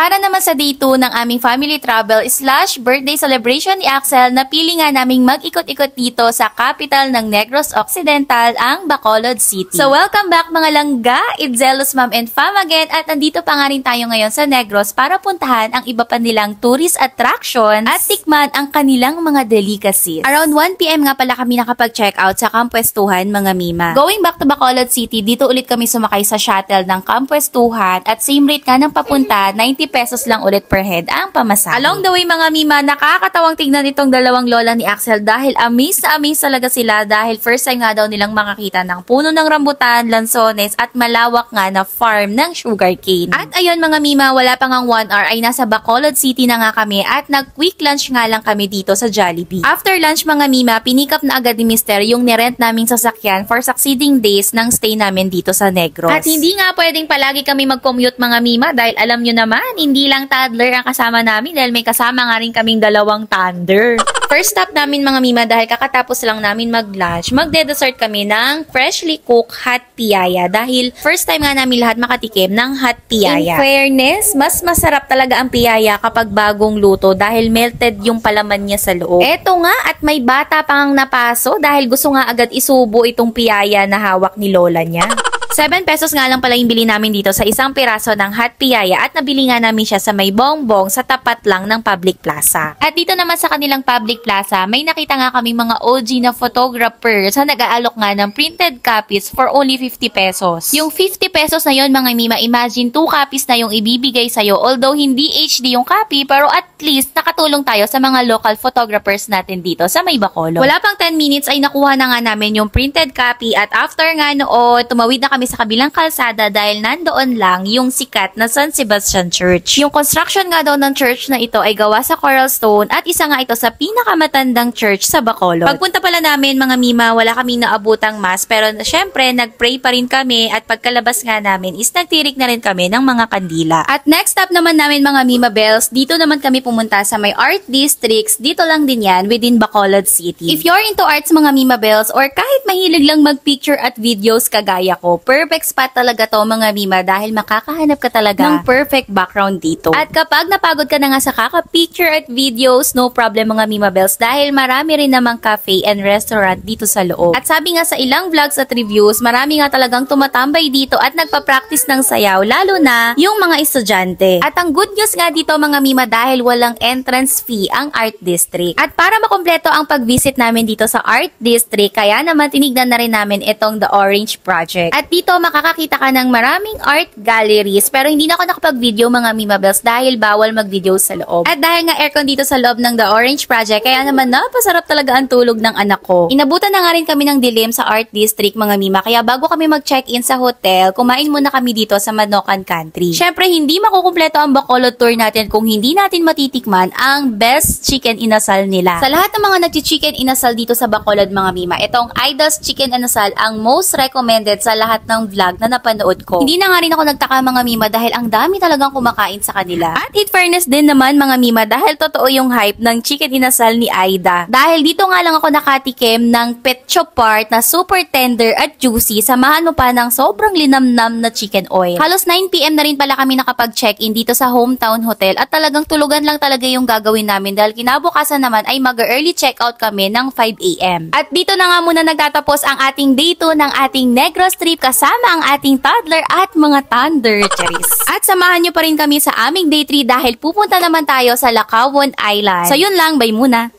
para naman sa day 2 ng aming family travel / birthday celebration ni Axel, napili nga naming mag-ikot-ikot dito sa capital ng Negros Occidental, ang Bacolod City. So welcome back mga langga, it's Zelos Mom and Fam again, at nandito pa nga rin tayo ngayon sa Negros para puntahan ang iba pa nilang tourist attractions at tikman ang kanilang mga delicacies. Around 1 PM nga pala kami nakapag-check out sa Kampwestuhan mga mima. Going back to Bacolod City, dito ulit kami sumakay sa shuttle ng Kampwestuhan at same rate nga ng papunta, 90 pesos lang ulit per head ang pamasahe. Along the way mga mima, nakakatawang tignan itong dalawang lola ni Axel dahil amaze na amaze talaga sila dahil first time nga daw nilang makakita ng puno ng rambutan, lansones at malawak nga na farm ng sugarcane. At ayun mga mima, wala pa ngang 1 hour ay nasa Bacolod City na nga kami at nag-quick lunch nga lang kami dito sa Jollibee. After lunch mga mima, pinikap na agad ni Mister yung nirent naming sasakyan for succeeding days ng stay namin dito sa Negros. At hindi nga pwedeng palagi kami mag-commute mga mima dahil alam nyo naman, hindi lang toddler ang kasama namin dahil may kasama nga rin kaming dalawang thunder. First stop namin mga mima dahil kakatapos lang namin mag-lunch, magde-dessert kami ng freshly cooked hot piyaya dahil first time nga namin lahat makatikim ng hot piyaya. In fairness, mas masarap talaga ang piyaya kapag bagong luto dahil melted yung palaman niya sa loob. Eto nga at may bata pang napaso dahil gusto nga agad isubo itong piyaya na hawak ni lola niya. 7 pesos nga lang pala yung bili namin dito sa isang piraso ng hot piyaya at nabili nga namin siya sa may bongbong sa tapat lang ng public plaza. At dito naman sa kanilang public plaza, may nakita nga kami mga OG na photographers na nag-aalok nga ng printed copies for only 50 pesos. Yung 50 pesos na yon mga mima, imagine 2 copies na yung ibibigay sa'yo, although hindi HD yung copy pero at least nakatulong tayo sa mga local photographers natin dito sa may Bacolod. Wala pang 10 minutes ay nakuha na nga namin yung printed copy at after nga noon, tumawid na kami sa kabilang kalsada dahil nandoon lang yung sikat na San Sebastian Church. Yung construction nga daw ng church na ito ay gawa sa coral stone at isa nga ito sa pinakamatandang church sa Bacolod. Pagpunta pala namin mga mima, wala kaming naabutang mass pero syempre nagpray pa rin kami at pagkalabas nga namin is nagtirik na rin kami ng mga kandila. At next stop naman namin mga mima bells, dito naman kami pumunta sa may art districts, dito lang din yan within Bacolod City. If you're into arts mga mima bells or kahit mahilig lang mag-picture at videos kagaya ko, perfect spot talaga to mga mima dahil makakahanap ka talaga ng perfect background dito. At kapag napagod ka na nga sa kaka-picture at videos, no problem mga mima bells dahil marami rin namang cafe and restaurant dito sa loob. At sabi nga sa ilang vlogs at reviews, marami nga talagang tumatambay dito at nagpa-practice ng sayaw, lalo na yung mga estudyante. At ang good news nga dito mga mima dahil walang entrance fee ang art district. At para makompleto ang pag-visit namin dito sa art district, kaya naman tinignan na rin namin itong The Orange Project. At dito makakakita ka ng maraming art galleries pero hindi na ako nakapag-video mga mima bells dahil bawal mag-video sa loob. At dahil nga aircon dito sa loob ng The Orange Project kaya naman napasarap talaga ang tulog ng anak ko. Inabutan na nga rin kami ng dilim sa art district mga mima kaya bago kami mag-check-in sa hotel, kumain muna kami dito sa Manokan Country. Syempre hindi makukumpleto ang Bacolod tour natin kung hindi natin matitikman ang best chicken inasal nila. Sa lahat ng mga nagchi-chicken inasal dito sa Bacolod mga mima, itong Idol's Chicken Inasal ang most recommended sa lahat ng vlog na napanood ko. Hindi na nga rin ako nagtaka mga mima dahil ang dami talagang kumakain sa kanila. At in fairness din naman mga mima dahil totoo yung hype ng chicken inasal ni Aida. Dahil dito nga lang ako nakatikim ng petcho part na super tender at juicy samahan mo pa ng sobrang linamnam na chicken oil. Halos 9 PM na rin pala kami nakapag-check-in dito sa Hometown Hotel at talagang tulugan lang talaga yung gagawin namin dahil kinabukasan naman ay mag-early check-out kami ng 5 AM. At dito na nga muna nagtatapos ang ating day 2 ng ating Negros trip kasama ang ating toddler at mga thunder cherries. At samahan nyo pa rin kami sa aming day 3 dahil pupunta naman tayo sa Lacawon Island. So yun lang, bye muna!